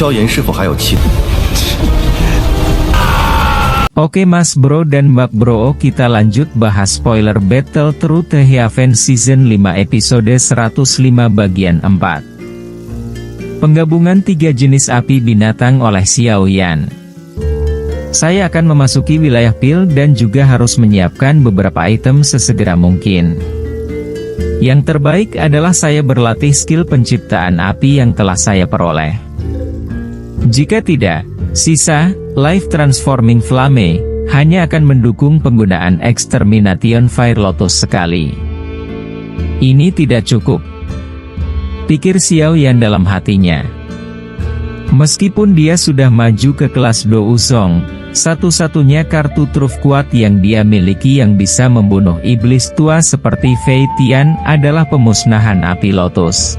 萧炎是否还有其他？ Oke Mas Bro dan Mbak Bro, kita lanjut bahas spoiler Battle Through the Heaven Season 5 episode 105 bagian 4. Penggabungan 3 jenis api binatang oleh Xiao Yan. Saya akan memasuki wilayah pil dan juga harus menyiapkan beberapa item sesegera mungkin. Yang terbaik adalah saya berlatih skill penciptaan api yang telah saya peroleh. Jika tidak, sisa Life Transforming Flame hanya akan mendukung penggunaan Extermination Fire Lotus sekali. Ini tidak cukup, pikir Xiao Yan dalam hatinya. Meskipun dia sudah maju ke kelas Do Uzong, satu-satunya kartu truf kuat yang dia miliki yang bisa membunuh iblis tua seperti Fei Tian adalah pemusnahan api lotus.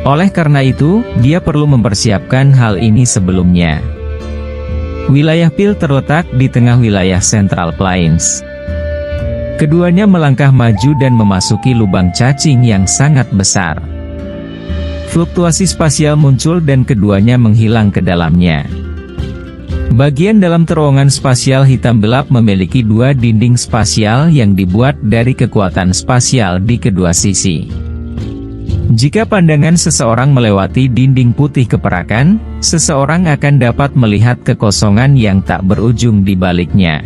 Oleh karena itu, dia perlu mempersiapkan hal ini sebelumnya. Wilayah pil terletak di tengah wilayah Central Plains. Keduanya melangkah maju dan memasuki lubang cacing yang sangat besar. Fluktuasi spasial muncul dan keduanya menghilang ke dalamnya. Bagian dalam terowongan spasial hitam gelap memiliki 2 dinding spasial yang dibuat dari kekuatan spasial di kedua sisi. Jika pandangan seseorang melewati dinding putih keperakan, seseorang akan dapat melihat kekosongan yang tak berujung di baliknya.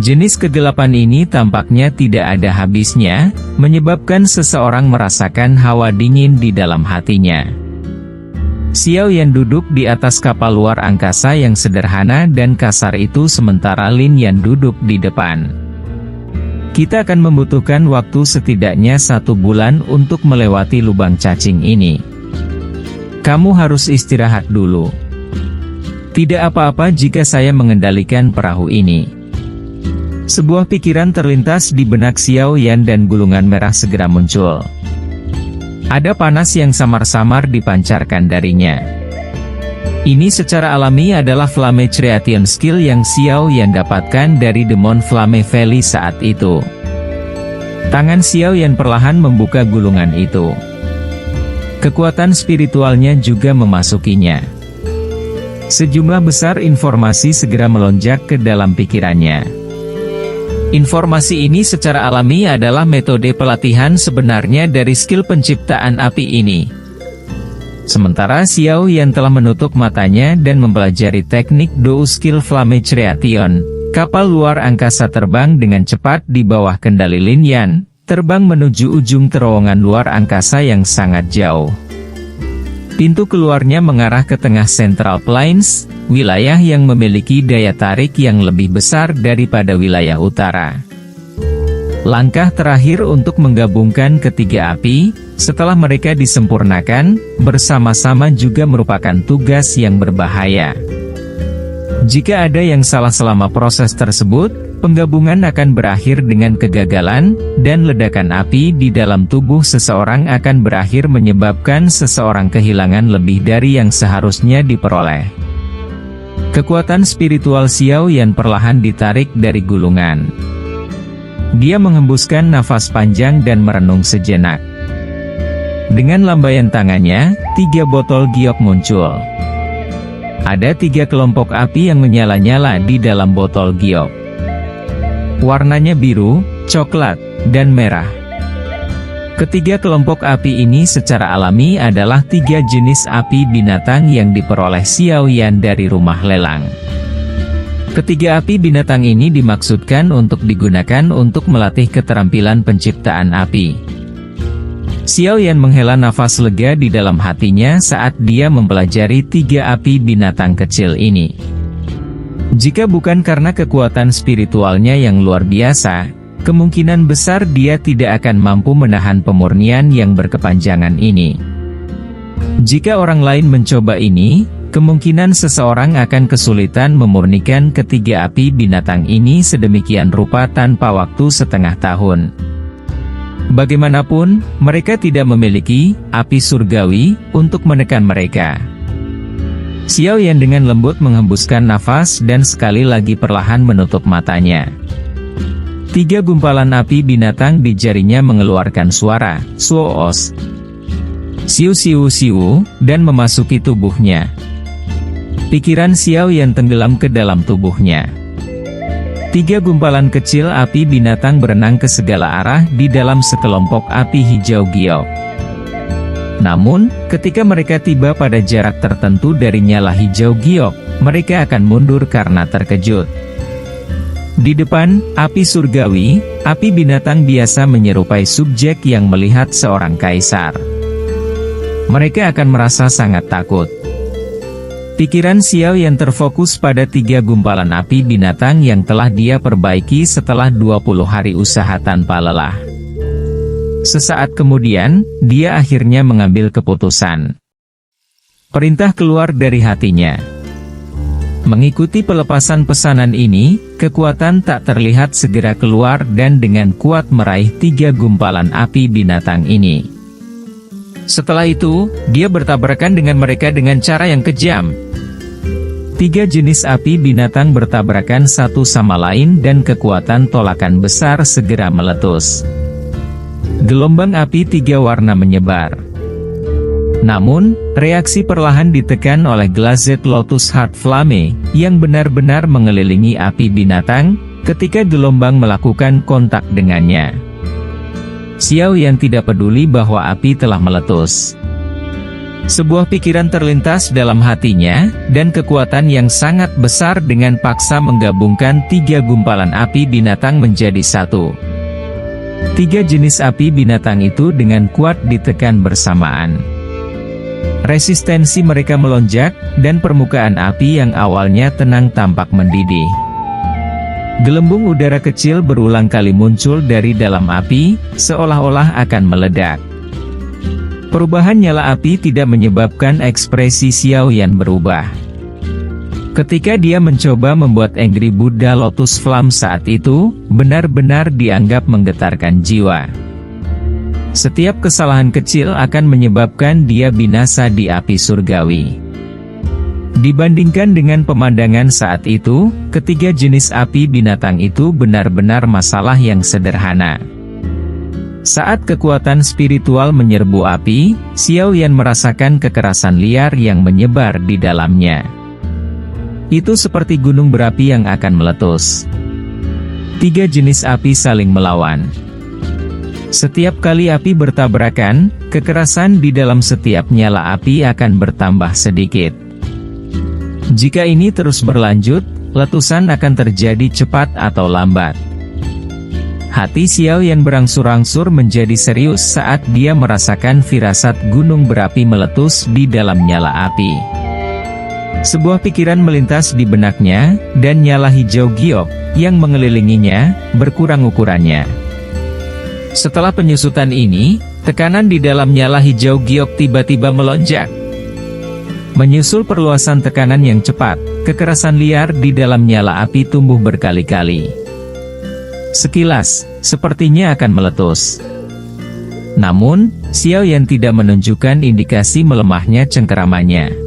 Jenis kegelapan ini tampaknya tidak ada habisnya, menyebabkan seseorang merasakan hawa dingin di dalam hatinya. Xiao Yan duduk di atas kapal luar angkasa yang sederhana dan kasar itu sementara Lin Yan duduk di depan. Kita akan membutuhkan waktu setidaknya 1 bulan untuk melewati lubang cacing ini. Kamu harus istirahat dulu. Tidak apa-apa jika saya mengendalikan perahu ini. Sebuah pikiran terlintas di benak Xiao Yan dan gulungan merah segera muncul. Ada panas yang samar-samar dipancarkan darinya. Ini secara alami adalah Flame Creation skill yang Xiao Yan dapatkan dari Demon Flame Valley saat itu. Tangan Xiao Yan perlahan membuka gulungan itu. Kekuatan spiritualnya juga memasukinya. Sejumlah besar informasi segera melonjak ke dalam pikirannya. Informasi ini secara alami adalah metode pelatihan sebenarnya dari skill penciptaan api ini. Sementara Xiao Yan telah menutup matanya dan mempelajari teknik Do Skill Flame Creation, kapal luar angkasa terbang dengan cepat di bawah kendali Lin Yan, terbang menuju ujung terowongan luar angkasa yang sangat jauh. Pintu keluarnya mengarah ke tengah Central Plains, wilayah yang memiliki daya tarik yang lebih besar daripada wilayah utara. Langkah terakhir untuk menggabungkan ketiga api, setelah mereka disempurnakan, bersama-sama juga merupakan tugas yang berbahaya. Jika ada yang salah selama proses tersebut, penggabungan akan berakhir dengan kegagalan, dan ledakan api di dalam tubuh seseorang akan berakhir menyebabkan seseorang kehilangan lebih dari yang seharusnya diperoleh. Kekuatan spiritual Xiao Yan perlahan ditarik dari gulungan. Dia menghembuskan nafas panjang dan merenung sejenak. Dengan lambaian tangannya, 3 botol giok muncul. Ada 3 kelompok api yang menyala-nyala di dalam botol giok. Warnanya biru, coklat, dan merah. Ketiga kelompok api ini secara alami adalah 3 jenis api binatang yang diperoleh Xiao Yan dari rumah lelang. Ketiga api binatang ini dimaksudkan untuk digunakan untuk melatih keterampilan penciptaan api. Xiao Yan menghela nafas lega di dalam hatinya saat dia mempelajari 3 api binatang kecil ini. Jika bukan karena kekuatan spiritualnya yang luar biasa, kemungkinan besar dia tidak akan mampu menahan pemurnian yang berkepanjangan ini. Jika orang lain mencoba ini, kemungkinan seseorang akan kesulitan memurnikan ketiga api binatang ini sedemikian rupa tanpa waktu setengah tahun. Bagaimanapun, mereka tidak memiliki api surgawi untuk menekan mereka. Xiao Yan dengan lembut menghembuskan nafas dan sekali lagi perlahan menutup matanya. 3 gumpalan api binatang di jarinya mengeluarkan suara, suoos. siu, dan memasuki tubuhnya. Pikiran Xiao Yan tenggelam ke dalam tubuhnya. 3 gumpalan kecil api binatang berenang ke segala arah di dalam sekelompok api hijau giok. Namun, ketika mereka tiba pada jarak tertentu dari nyala hijau giok, mereka akan mundur karena terkejut. Di depan, api surgawi, api binatang biasa menyerupai subjek yang melihat seorang kaisar. Mereka akan merasa sangat takut. Pikiran Xiao Yan terfokus pada 3 gumpalan api binatang yang telah dia perbaiki setelah 20 hari usaha tanpa lelah. Sesaat kemudian, dia akhirnya mengambil keputusan. Perintah keluar dari hatinya. Mengikuti pelepasan pesanan ini, kekuatan tak terlihat segera keluar dan dengan kuat meraih 3 gumpalan api binatang ini. Setelah itu, dia bertabrakan dengan mereka dengan cara yang kejam. 3 jenis api binatang bertabrakan satu sama lain dan kekuatan tolakan besar segera meletus. Gelombang api 3 warna menyebar. Namun, reaksi perlahan ditekan oleh Glazed Lotus Heart Flame, yang benar-benar mengelilingi api binatang, ketika gelombang melakukan kontak dengannya. Xiao Yan tidak peduli bahwa api telah meletus. Sebuah pikiran terlintas dalam hatinya, dan kekuatan yang sangat besar dengan paksa menggabungkan 3 gumpalan api binatang menjadi satu. 3 jenis api binatang itu dengan kuat ditekan bersamaan. Resistensi mereka melonjak, dan permukaan api yang awalnya tenang tampak mendidih. Gelembung udara kecil berulang kali muncul dari dalam api, seolah-olah akan meledak. Perubahan nyala api tidak menyebabkan ekspresi Xiao Yan berubah. Ketika dia mencoba membuat Angry Buddha Lotus Flame saat itu, benar-benar dianggap menggetarkan jiwa. Setiap kesalahan kecil akan menyebabkan dia binasa di api surgawi. Dibandingkan dengan pemandangan saat itu, 3 jenis api binatang itu benar-benar masalah yang sederhana. Saat kekuatan spiritual menyerbu api, Xiao Yan merasakan kekerasan liar yang menyebar di dalamnya. Itu seperti gunung berapi yang akan meletus. 3 jenis api saling melawan. Setiap kali api bertabrakan, kekerasan di dalam setiap nyala api akan bertambah sedikit. Jika ini terus berlanjut, letusan akan terjadi cepat atau lambat. Hati Xiao Yan berangsur-angsur menjadi serius saat dia merasakan firasat gunung berapi meletus di dalam nyala api. Sebuah pikiran melintas di benaknya, dan nyala hijau giok yang mengelilinginya berkurang ukurannya. Setelah penyusutan ini, tekanan di dalam nyala hijau giok tiba-tiba melonjak. Menyusul perluasan tekanan yang cepat, kekerasan liar di dalam nyala api tumbuh berkali-kali. Sekilas, sepertinya akan meletus. Namun, Xiao Yan tidak menunjukkan indikasi melemahnya cengkeramannya.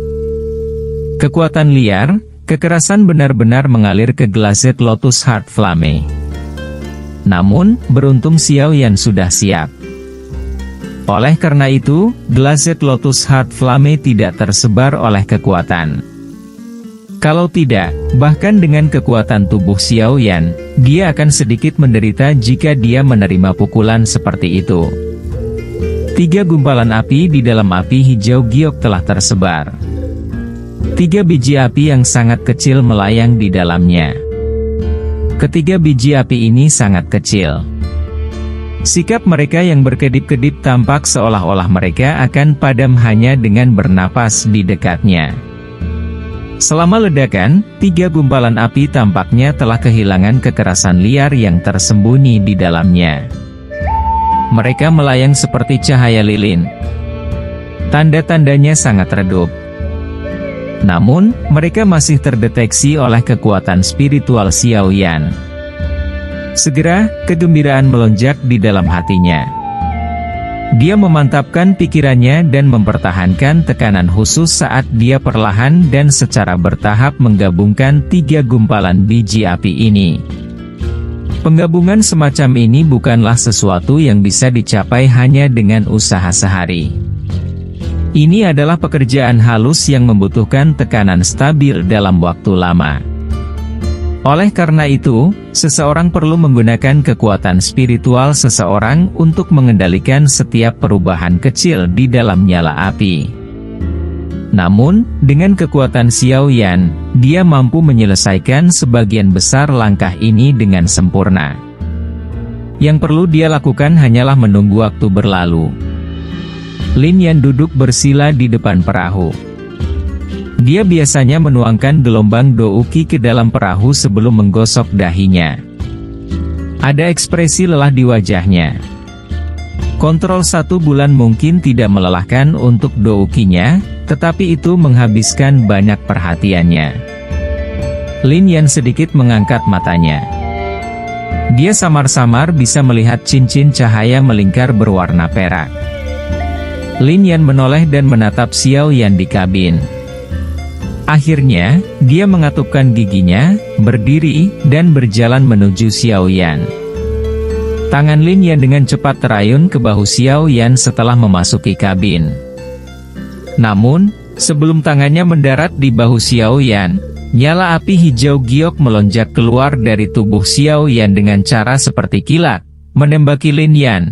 Kekuatan liar, kekerasan benar-benar mengalir ke Glazed Lotus Heart Flame. Namun, beruntung Xiao Yan sudah siap. Oleh karena itu, Glazed Lotus Heart Flame tidak tersebar oleh kekuatan. Kalau tidak, bahkan dengan kekuatan tubuh Xiao Yan, dia akan sedikit menderita jika dia menerima pukulan seperti itu. 3 gumpalan api di dalam api hijau giok telah tersebar. 3 biji api yang sangat kecil melayang di dalamnya. Ketiga biji api ini sangat kecil. Sikap mereka yang berkedip-kedip tampak seolah-olah mereka akan padam hanya dengan bernapas di dekatnya. Selama ledakan, 3 gumpalan api tampaknya telah kehilangan kekerasan liar yang tersembunyi di dalamnya. Mereka melayang seperti cahaya lilin. Tanda-tandanya sangat redup. Namun, mereka masih terdeteksi oleh kekuatan spiritual Xiao Yan. Segera, kegembiraan melonjak di dalam hatinya. Dia memantapkan pikirannya dan mempertahankan tekanan khusus saat dia perlahan dan secara bertahap menggabungkan 3 gumpalan biji api ini. Penggabungan semacam ini bukanlah sesuatu yang bisa dicapai hanya dengan usaha sehari. Ini adalah pekerjaan halus yang membutuhkan tekanan stabil dalam waktu lama. Oleh karena itu, seseorang perlu menggunakan kekuatan spiritual seseorang untuk mengendalikan setiap perubahan kecil di dalam nyala api. Namun, dengan kekuatan Xiao Yan, dia mampu menyelesaikan sebagian besar langkah ini dengan sempurna. Yang perlu dia lakukan hanyalah menunggu waktu berlalu. Lin Yan duduk bersila di depan perahu. Dia biasanya menuangkan gelombang douki ke dalam perahu sebelum menggosok dahinya. Ada ekspresi lelah di wajahnya. Kontrol 1 bulan mungkin tidak melelahkan untuk doukinya, tetapi itu menghabiskan banyak perhatiannya. Lin Yan sedikit mengangkat matanya. Dia samar-samar bisa melihat cincin cahaya melingkar berwarna perak. Lin Yan menoleh dan menatap Xiao Yan di kabin. Akhirnya, dia mengatupkan giginya, berdiri, dan berjalan menuju Xiao Yan. Tangan Lin Yan dengan cepat terayun ke bahu Xiao Yan setelah memasuki kabin. Namun, sebelum tangannya mendarat di bahu Xiao Yan, nyala api hijau giok melonjak keluar dari tubuh Xiao Yan dengan cara seperti kilat, menembaki Lin Yan.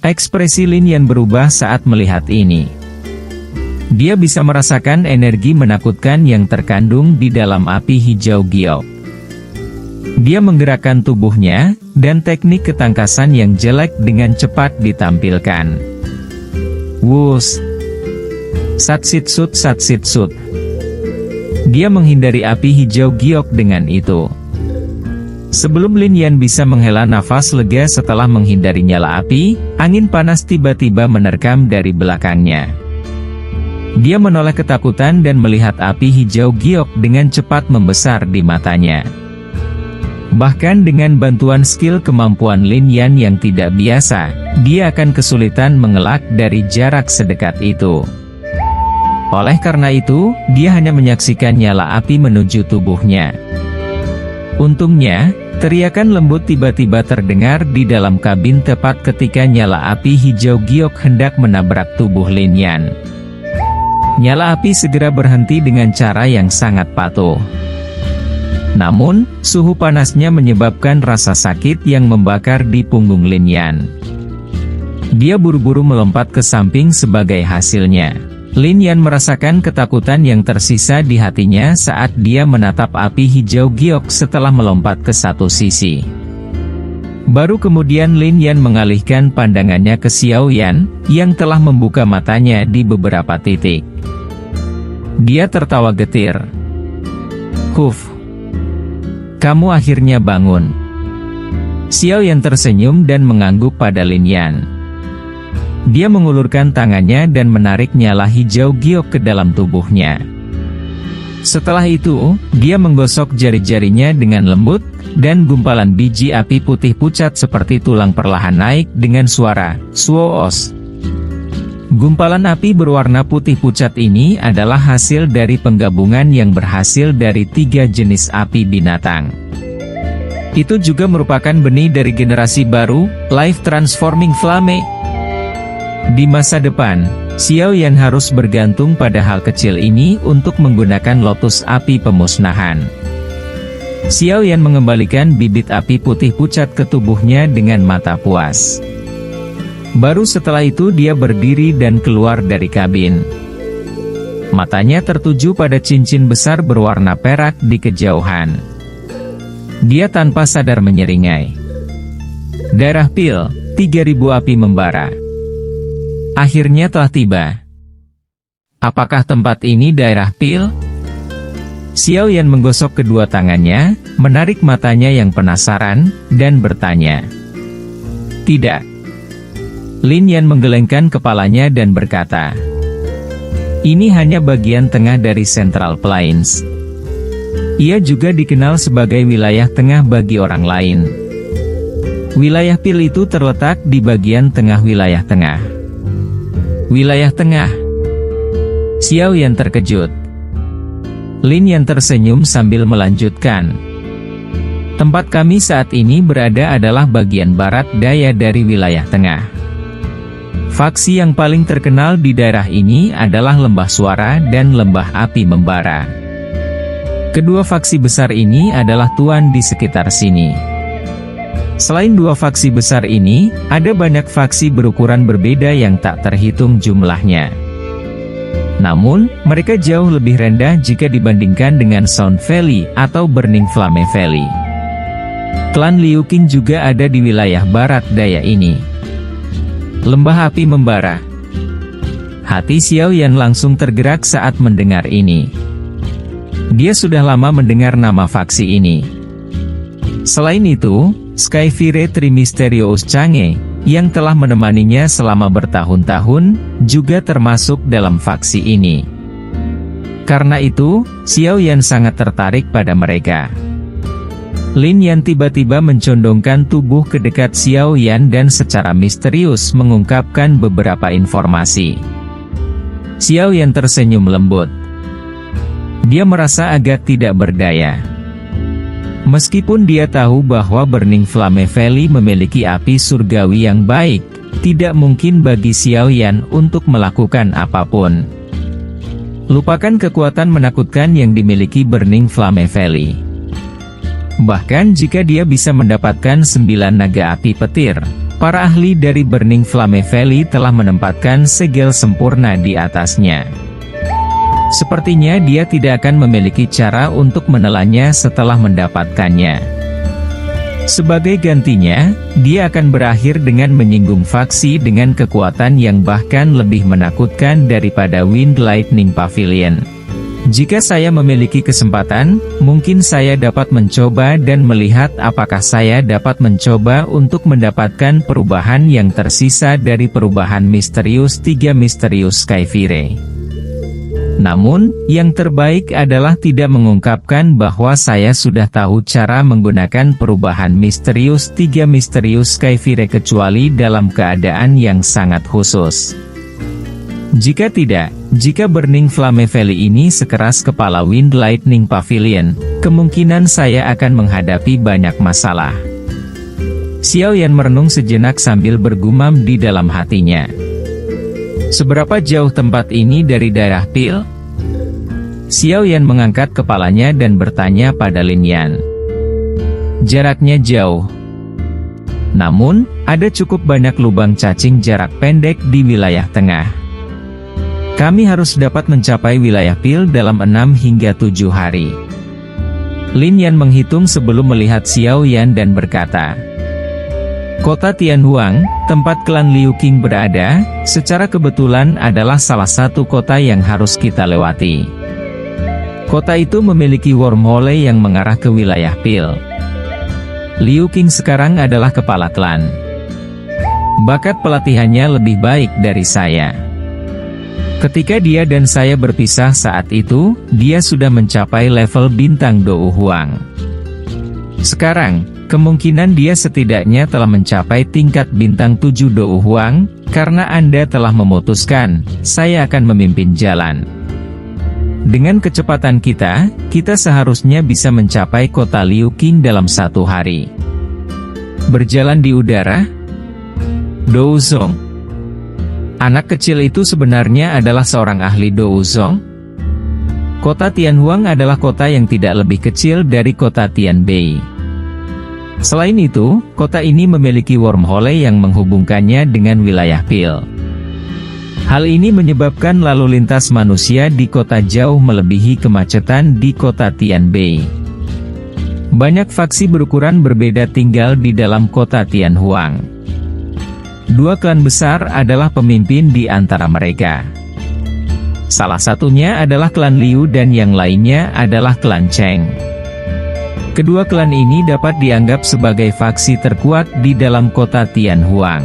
Ekspresi Lin Yan berubah saat melihat ini. Dia bisa merasakan energi menakutkan yang terkandung di dalam api hijau giok. Dia menggerakkan tubuhnya, dan teknik ketangkasan yang jelek dengan cepat ditampilkan. Wush! Satsitsut satsitsut. Dia menghindari api hijau giok dengan itu. Sebelum Lin Yan bisa menghela nafas lega setelah menghindari nyala api, angin panas tiba-tiba menerkam dari belakangnya. Dia menoleh ketakutan dan melihat api hijau giok dengan cepat membesar di matanya. Bahkan dengan bantuan skill kemampuan Lin Yan yang tidak biasa, dia akan kesulitan mengelak dari jarak sedekat itu. Oleh karena itu, dia hanya menyaksikan nyala api menuju tubuhnya. Untungnya, teriakan lembut tiba-tiba terdengar di dalam kabin tepat ketika nyala api hijau giok hendak menabrak tubuh Lin Yan. Nyala api segera berhenti dengan cara yang sangat patuh. Namun, suhu panasnya menyebabkan rasa sakit yang membakar di punggung Lin Yan. Dia buru-buru melompat ke samping sebagai hasilnya. Lin Yan merasakan ketakutan yang tersisa di hatinya saat dia menatap api hijau giok setelah melompat ke satu sisi. Baru kemudian Lin Yan mengalihkan pandangannya ke Xiao Yan, yang telah membuka matanya di beberapa titik. Dia tertawa getir. Huf! Kamu akhirnya bangun. Xiao Yan tersenyum dan mengangguk pada Lin Yan. Dia mengulurkan tangannya dan menarik nyala hijau giok ke dalam tubuhnya. Setelah itu, dia menggosok jari-jarinya dengan lembut, dan gumpalan biji api putih pucat seperti tulang perlahan naik dengan suara "swoos". Gumpalan api berwarna putih pucat ini adalah hasil dari penggabungan yang berhasil dari 3 jenis api binatang. Itu juga merupakan benih dari generasi baru, Life Transforming Flame. Di masa depan, Xiao Yan harus bergantung pada hal kecil ini untuk menggunakan lotus api pemusnahan. Xiao Yan mengembalikan bibit api putih pucat ke tubuhnya dengan mata puas. Baru setelah itu dia berdiri dan keluar dari kabin. Matanya tertuju pada cincin besar berwarna perak di kejauhan. Dia tanpa sadar menyeringai. Daerah Pil, 3000 api membara. Akhirnya telah tiba. Apakah tempat ini daerah Pil? Xiao Yan menggosok kedua tangannya, menarik matanya yang penasaran, dan bertanya. Tidak. Lin Yan menggelengkan kepalanya dan berkata. Ini hanya bagian tengah dari Central Plains. Ia juga dikenal sebagai wilayah tengah bagi orang lain. Wilayah Pil itu terletak di bagian tengah wilayah tengah. Wilayah tengah. Xiao Yan terkejut. Lin Yan tersenyum sambil melanjutkan. Tempat kami saat ini berada adalah bagian barat daya dari wilayah tengah. Faksi yang paling terkenal di daerah ini adalah Lembah Suara dan Lembah Api Membara. Kedua faksi besar ini adalah tuan di sekitar sini. Selain dua faksi besar ini, ada banyak faksi berukuran berbeda yang tak terhitung jumlahnya. Namun, mereka jauh lebih rendah jika dibandingkan dengan Sound Valley atau Burning Flame Valley. Klan Liu Qing juga ada di wilayah barat daya ini. Lembah Api Membara. Hati Xiao Yan langsung tergerak saat mendengar ini. Dia sudah lama mendengar nama faksi ini. Selain itu, Skyfire Trimysterious Chang'e, yang telah menemaninya selama bertahun-tahun, juga termasuk dalam faksi ini. Karena itu, Xiao Yan sangat tertarik pada mereka. Lin Yan tiba-tiba mencondongkan tubuh ke dekat Xiao Yan dan secara misterius mengungkapkan beberapa informasi. Xiao Yan tersenyum lembut. Dia merasa agak tidak berdaya. Meskipun dia tahu bahwa Burning Flame Valley memiliki api surgawi yang baik, tidak mungkin bagi Xiao Yan untuk melakukan apapun. Lupakan kekuatan menakutkan yang dimiliki Burning Flame Valley. Bahkan jika dia bisa mendapatkan 9 naga api petir, para ahli dari Burning Flame Valley telah menempatkan segel sempurna di atasnya. Sepertinya dia tidak akan memiliki cara untuk menelannya setelah mendapatkannya. Sebagai gantinya, dia akan berakhir dengan menyinggung faksi dengan kekuatan yang bahkan lebih menakutkan daripada Wind Lightning Pavilion. Jika saya memiliki kesempatan, mungkin saya dapat mencoba dan melihat apakah saya dapat mencoba untuk mendapatkan perubahan yang tersisa dari perubahan misterius 3 Misterius Skyfire. Namun, yang terbaik adalah tidak mengungkapkan bahwa saya sudah tahu cara menggunakan perubahan misterius 3 Misterius Skyfire kecuali dalam keadaan yang sangat khusus. Jika tidak, jika Burning Flame Valley ini sekeras kepala Wind Lightning Pavilion, kemungkinan saya akan menghadapi banyak masalah. Xiao Yan merenung sejenak sambil bergumam di dalam hatinya. Seberapa jauh tempat ini dari daerah Pil? Xiao Yan mengangkat kepalanya dan bertanya pada Lin Yan. Jaraknya jauh. Namun, ada cukup banyak lubang cacing jarak pendek di wilayah tengah. Kami harus dapat mencapai wilayah Pil dalam 6 hingga 7 hari. Lin Yan menghitung sebelum melihat Xiao Yan dan berkata, Kota Tianhuang, tempat klan Liu Qing berada, secara kebetulan adalah salah satu kota yang harus kita lewati. Kota itu memiliki wormhole yang mengarah ke wilayah Pil. Liu Qing sekarang adalah kepala klan. Bakat pelatihannya lebih baik dari saya. Ketika dia dan saya berpisah saat itu, dia sudah mencapai level bintang Dou Huang. Sekarang, kemungkinan dia setidaknya telah mencapai tingkat bintang 7 Dou Huang, karena Anda telah memutuskan, saya akan memimpin jalan. Dengan kecepatan kita seharusnya bisa mencapai kota Liu Qing dalam 1 hari. Berjalan di udara? Douzong. Anak kecil itu sebenarnya adalah seorang ahli Douzong. Kota Tianhuang adalah kota yang tidak lebih kecil dari kota Tianbei. Selain itu, kota ini memiliki wormhole yang menghubungkannya dengan wilayah Pil. Hal ini menyebabkan lalu lintas manusia di kota jauh melebihi kemacetan di kota Tianbei. Banyak faksi berukuran berbeda tinggal di dalam kota Tianhuang. 2 klan besar adalah pemimpin di antara mereka. Salah satunya adalah klan Liu dan yang lainnya adalah klan Cheng. Kedua klan ini dapat dianggap sebagai faksi terkuat di dalam kota Tianhuang.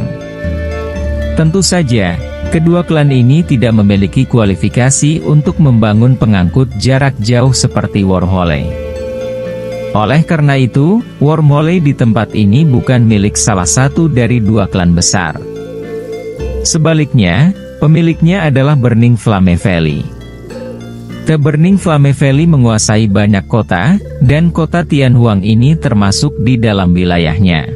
Tentu saja, kedua klan ini tidak memiliki kualifikasi untuk membangun pengangkut jarak jauh seperti wormhole. Oleh karena itu, wormhole di tempat ini bukan milik salah satu dari 2 klan besar. Sebaliknya, pemiliknya adalah Burning Flame Valley. The Burning Flame Valley menguasai banyak kota, dan kota Tianhuang ini termasuk di dalam wilayahnya.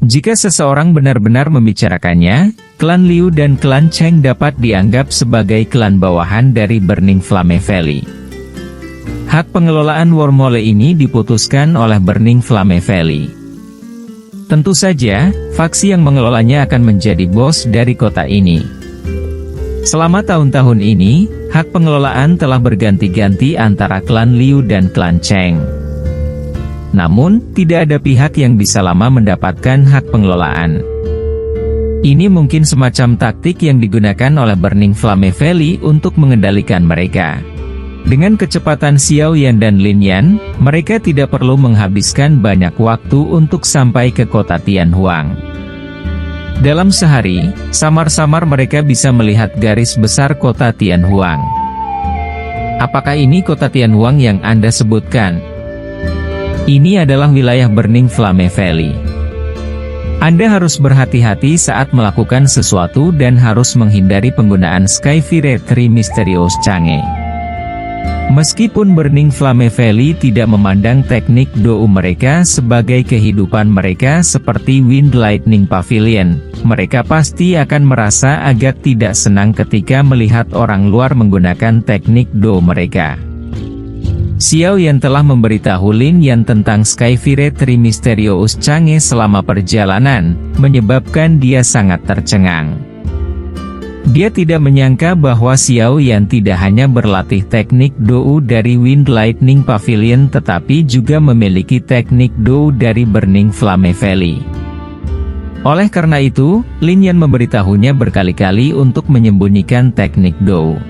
Jika seseorang benar-benar membicarakannya, Klan Liu dan klan Cheng dapat dianggap sebagai klan bawahan dari Burning Flame Valley. Hak pengelolaan Wormhole ini diputuskan oleh Burning Flame Valley. Tentu saja, faksi yang mengelolanya akan menjadi bos dari kota ini. Selama tahun-tahun ini, hak pengelolaan telah berganti-ganti antara klan Liu dan klan Cheng. Namun, tidak ada pihak yang bisa lama mendapatkan hak pengelolaan. Ini mungkin semacam taktik yang digunakan oleh Burning Flame Valley untuk mengendalikan mereka. Dengan kecepatan Xiao Yan dan Lin Yan, mereka tidak perlu menghabiskan banyak waktu untuk sampai ke kota Tianhuang. Dalam sehari, samar-samar mereka bisa melihat garis besar kota Tianhuang. Apakah ini kota Tianhuang yang Anda sebutkan? Ini adalah wilayah Burning Flame Valley. Anda harus berhati-hati saat melakukan sesuatu dan harus menghindari penggunaan Skyfire 3 Mysterious Chang'e. Meskipun Burning Flame Valley tidak memandang teknik Dou mereka sebagai kehidupan mereka seperti Wind Lightning Pavilion, mereka pasti akan merasa agak tidak senang ketika melihat orang luar menggunakan teknik Dou mereka. Xiao Yan telah memberitahu Lin Yan tentang Skyfire 3 Mysterious Chang'e selama perjalanan, menyebabkan dia sangat tercengang. Dia tidak menyangka bahwa Xiao Yan tidak hanya berlatih teknik Dou dari Wind Lightning Pavilion tetapi juga memiliki teknik Dou dari Burning Flame Valley. Oleh karena itu, Lin Yan memberitahunya berkali-kali untuk menyembunyikan teknik Dou.